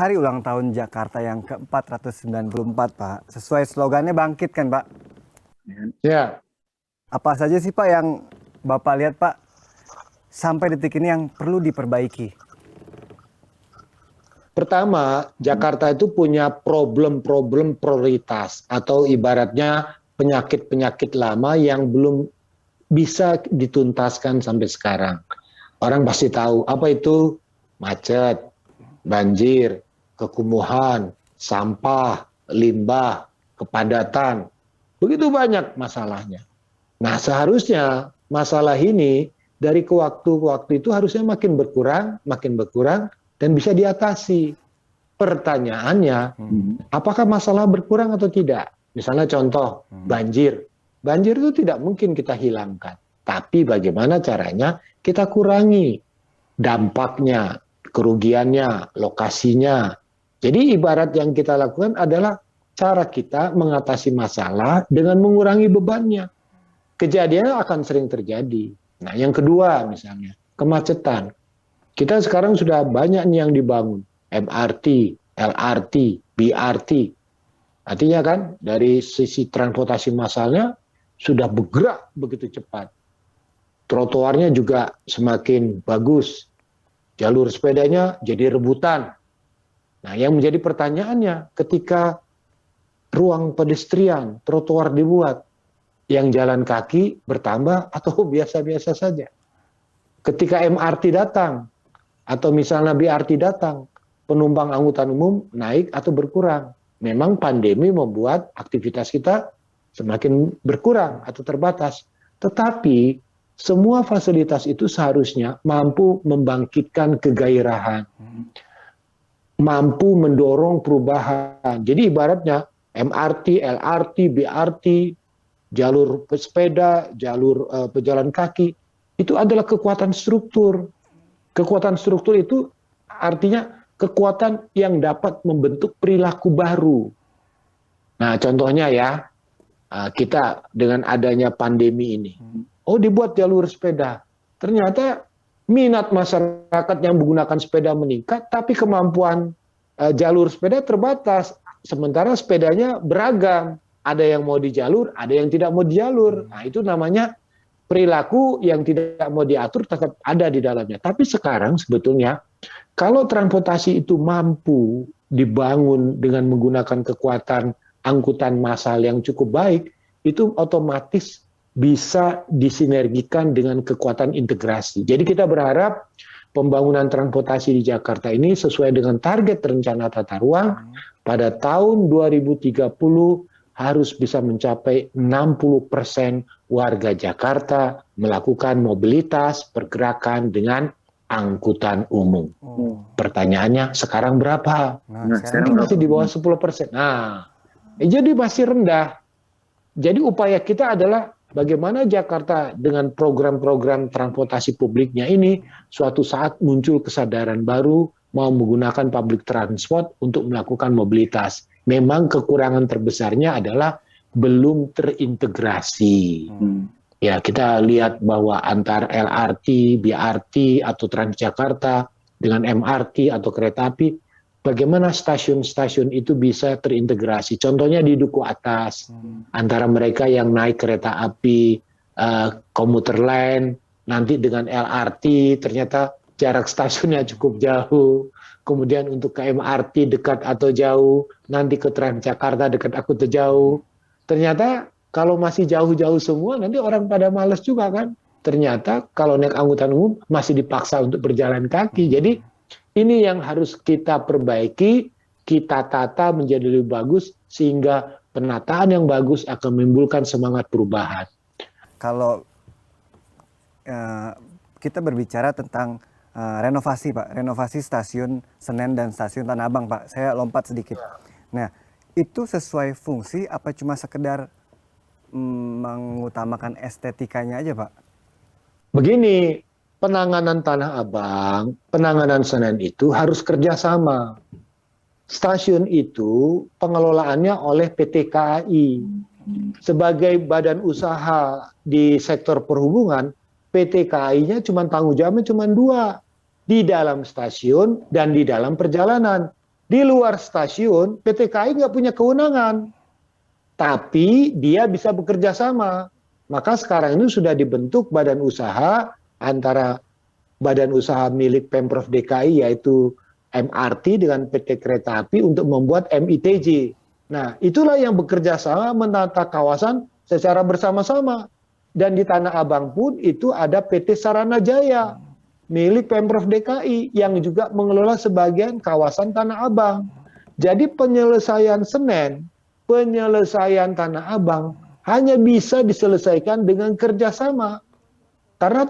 hari ulang tahun Jakarta yang ke-494, Pak. Sesuai slogannya bangkit kan, Pak? Ya, Apa saja sih, Pak, yang Bapak lihat, Pak, sampai detik ini yang perlu diperbaiki? pertama, Jakarta itu punya problem-problem prioritas atau ibaratnya penyakit-penyakit lama yang belum bisa dituntaskan sampai sekarang. Orang pasti tahu apa itu macet, banjir, kekumuhan, sampah, limbah, kepadatan. Begitu banyak masalahnya. Nah, seharusnya masalah ini dari ke waktu itu harusnya makin berkurang, dan bisa diatasi. Pertanyaannya, apakah masalah berkurang atau tidak? Misalnya contoh, banjir. Banjir itu tidak mungkin kita hilangkan. Tapi bagaimana caranya kita kurangi dampaknya, kerugiannya, lokasinya. Jadi ibarat yang kita lakukan adalah cara kita mengatasi masalah dengan mengurangi bebannya. Kejadian akan sering terjadi. Nah, yang kedua misalnya, kemacetan. Kita sekarang sudah banyak nih yang dibangun. MRT, LRT, BRT. Artinya kan dari sisi transportasi massalnya sudah bergerak begitu cepat. Trotoarnya juga semakin bagus. Jalur sepedanya jadi rebutan. Nah, yang menjadi pertanyaannya ketika ruang pedestrian, trotoar dibuat, yang jalan kaki bertambah atau biasa-biasa saja. Ketika MRT datang, atau misalnya BRT datang, penumpang angkutan umum naik atau berkurang. Memang pandemi membuat aktivitas kita semakin berkurang atau terbatas. Tetapi semua fasilitas itu seharusnya mampu membangkitkan kegairahan, mampu mendorong perubahan. Jadi ibaratnya MRT, LRT, BRT, jalur sepeda, jalur pejalan kaki, itu adalah kekuatan struktur. Kekuatan struktur itu artinya kekuatan yang dapat membentuk perilaku baru. Nah, contohnya ya, kita dengan adanya pandemi ini, dibuat jalur sepeda. Ternyata minat masyarakat yang menggunakan sepeda meningkat, tapi kemampuan jalur sepeda terbatas. Sementara sepedanya beragam. Ada yang mau di jalur, ada yang tidak mau di jalur. Nah, itu namanya perilaku yang tidak mau diatur tetap ada di dalamnya. Tapi sekarang sebetulnya kalau transportasi itu mampu dibangun dengan menggunakan kekuatan angkutan massal yang cukup baik, itu otomatis bisa disinergikan dengan kekuatan integrasi. Jadi kita berharap pembangunan transportasi di Jakarta ini sesuai dengan target rencana tata ruang pada tahun 2030 harus bisa mencapai 60% warga Jakarta melakukan mobilitas pergerakan dengan angkutan umum. Pertanyaannya sekarang berapa? Sekarang masih di bawah 10%. Nah, jadi masih rendah. Jadi upaya kita adalah bagaimana Jakarta dengan program-program transportasi publiknya ini suatu saat muncul kesadaran baru mau menggunakan public transport untuk melakukan mobilitas. Memang kekurangan terbesarnya adalah belum terintegrasi. Ya, kita lihat bahwa antara LRT, BRT atau Transjakarta dengan MRT atau kereta api, bagaimana stasiun-stasiun itu bisa terintegrasi. Contohnya di Duku Atas, antara mereka yang naik kereta api komuter lain, nanti dengan LRT ternyata jarak stasiunnya cukup jauh. Kemudian untuk ke MRT dekat atau jauh, nanti ke Transjakarta dekat atau jauh. Ternyata kalau masih jauh-jauh semua, nanti orang pada malas juga kan. Ternyata kalau naik angkutan umum masih dipaksa untuk berjalan kaki. Jadi ini yang harus kita perbaiki, kita tata menjadi lebih bagus, sehingga penataan yang bagus akan menimbulkan semangat perubahan. Kalau kita berbicara tentang renovasi, Pak, renovasi stasiun Senen dan stasiun Tanah Abang, Pak. Saya lompat sedikit. Nah, itu sesuai fungsi apa cuma sekedar mengutamakan estetikanya aja, Pak? Begini, penanganan Tanah Abang, penanganan Senen itu harus kerjasama. Stasiun itu pengelolaannya oleh PT KAI. Sebagai badan usaha di sektor perhubungan, PT KAI-nya tanggung jawabnya cuma dua, di dalam stasiun dan di dalam perjalanan. Di luar stasiun, PT KAI nggak punya kewenangan. Tapi dia bisa bekerja sama. Maka sekarang ini sudah dibentuk badan usaha antara badan usaha milik Pemprov DKI yaitu MRT dengan PT Kereta Api untuk membuat MITJ. Nah, itulah yang bekerja sama menata kawasan secara bersama-sama. Dan di Tanah Abang pun itu ada PT Sarana Jaya milik Pemprov DKI yang juga mengelola sebagian kawasan Tanah Abang. Jadi penyelesaian Senen, penyelesaian Tanah Abang hanya bisa diselesaikan dengan kerjasama. Karena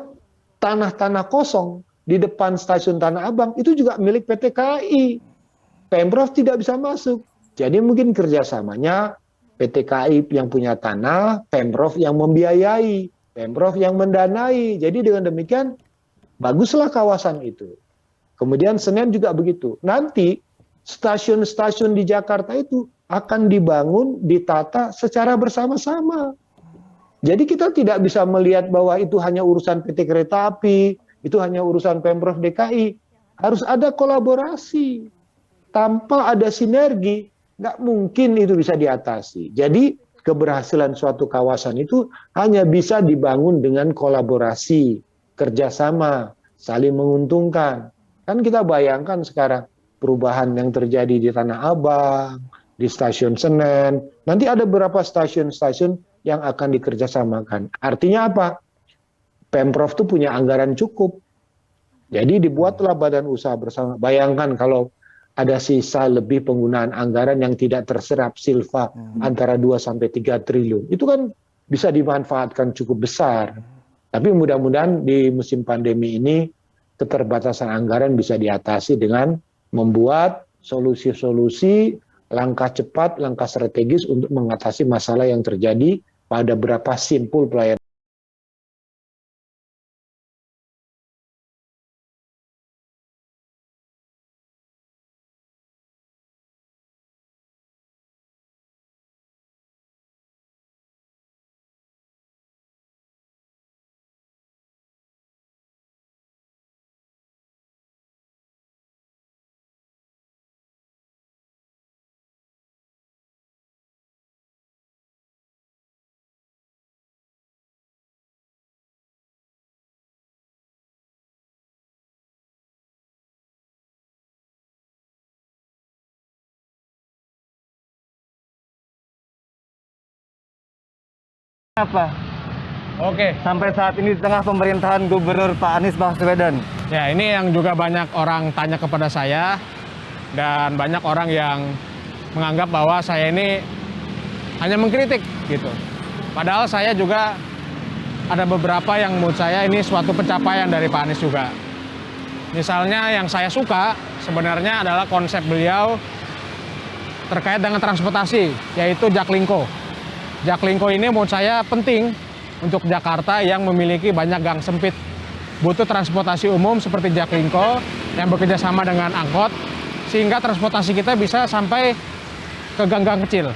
tanah-tanah kosong di depan stasiun Tanah Abang itu juga milik PT KAI. Pemprov tidak bisa masuk. Jadi mungkin kerjasamanya PT KAI yang punya tanah, Pemprov yang membiayai, Pemprov yang mendanai. Jadi dengan demikian baguslah kawasan itu. Kemudian Senen juga begitu. Nanti stasiun-stasiun di Jakarta itu akan dibangun, ditata secara bersama-sama. Jadi kita tidak bisa melihat bahwa itu hanya urusan PT Kereta Api, itu hanya urusan Pemprov DKI. Harus ada kolaborasi. Tanpa ada sinergi, nggak mungkin itu bisa diatasi. Jadi keberhasilan suatu kawasan itu hanya bisa dibangun dengan kolaborasi, kerjasama, saling menguntungkan. Kan kita bayangkan sekarang perubahan yang terjadi di Tanah Abang, di stasiun Senen, nanti ada beberapa stasiun-stasiun yang akan dikerjasamakan. Artinya apa? Pemprov itu punya anggaran cukup. Jadi dibuatlah badan usaha bersama. Bayangkan kalau ada sisa lebih penggunaan anggaran yang tidak terserap silva antara 2-3 triliun. Itu kan bisa dimanfaatkan cukup besar. Tapi mudah-mudahan di musim pandemi ini keterbatasan anggaran bisa diatasi dengan membuat solusi-solusi langkah cepat, langkah strategis untuk mengatasi masalah yang terjadi pada beberapa simpul pelayanan. Apa? Oke, Sampai saat ini di tengah pemerintahan Gubernur Pak Anies Baswedan. ya ini yang juga banyak orang tanya kepada saya dan banyak orang yang menganggap bahwa saya ini hanya mengkritik gitu. Padahal saya juga ada beberapa yang menurut saya ini suatu pencapaian dari Pak Anies juga. Misalnya yang saya suka sebenarnya adalah konsep beliau terkait dengan transportasi, yaitu Jaklingko. Jaklingko ini menurut saya penting untuk Jakarta yang memiliki banyak gang sempit. Butuh transportasi umum seperti Jaklingko yang bekerja sama dengan angkot, sehingga transportasi kita bisa sampai ke gang-gang kecil.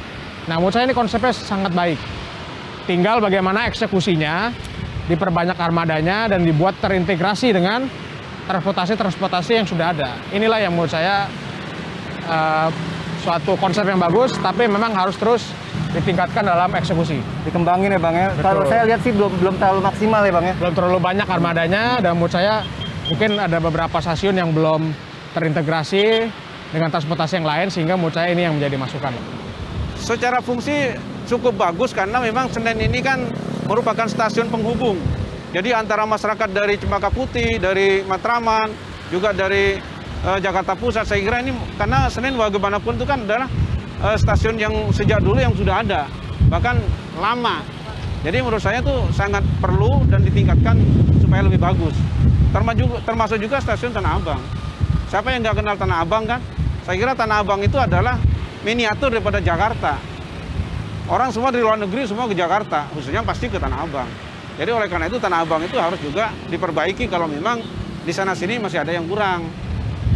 Nah, menurut saya ini konsepnya sangat baik. Tinggal bagaimana eksekusinya, diperbanyak armadanya, dan dibuat terintegrasi dengan transportasi-transportasi yang sudah ada. Inilah yang menurut saya suatu konsep yang bagus, tapi memang harus terus ditingkatkan dalam eksekusi. Dikembangin ya Bang ya. Betul. Kalau saya lihat sih belum terlalu maksimal ya Bang ya. Belum terlalu banyak armadanya, dan menurut saya mungkin ada beberapa stasiun yang belum terintegrasi dengan transportasi yang lain, sehingga menurut saya ini yang menjadi masukan. Secara fungsi cukup bagus karena memang Senen ini kan merupakan stasiun penghubung. Jadi antara masyarakat dari Cempaka Putih, dari Matraman, juga dari Jakarta Pusat, saya kira ini karena Senen bagaimanapun itu kan adalah stasiun yang sejak dulu yang sudah ada, bahkan lama. Jadi menurut saya itu sangat perlu dan ditingkatkan supaya lebih bagus. Termasuk juga stasiun Tanah Abang. Siapa yang nggak kenal Tanah Abang kan? Saya kira Tanah Abang itu adalah miniatur daripada Jakarta. Orang semua dari luar negeri semua ke Jakarta, khususnya pasti ke Tanah Abang. Jadi oleh karena itu Tanah Abang itu harus juga diperbaiki kalau memang di sana-sini masih ada yang kurang.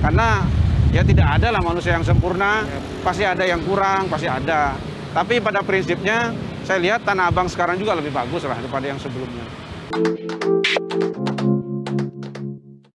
Karena ya tidak ada lah manusia yang sempurna, pasti ada yang kurang, pasti ada. Tapi pada prinsipnya saya lihat Tanah Abang sekarang juga lebih bagus lah daripada yang sebelumnya.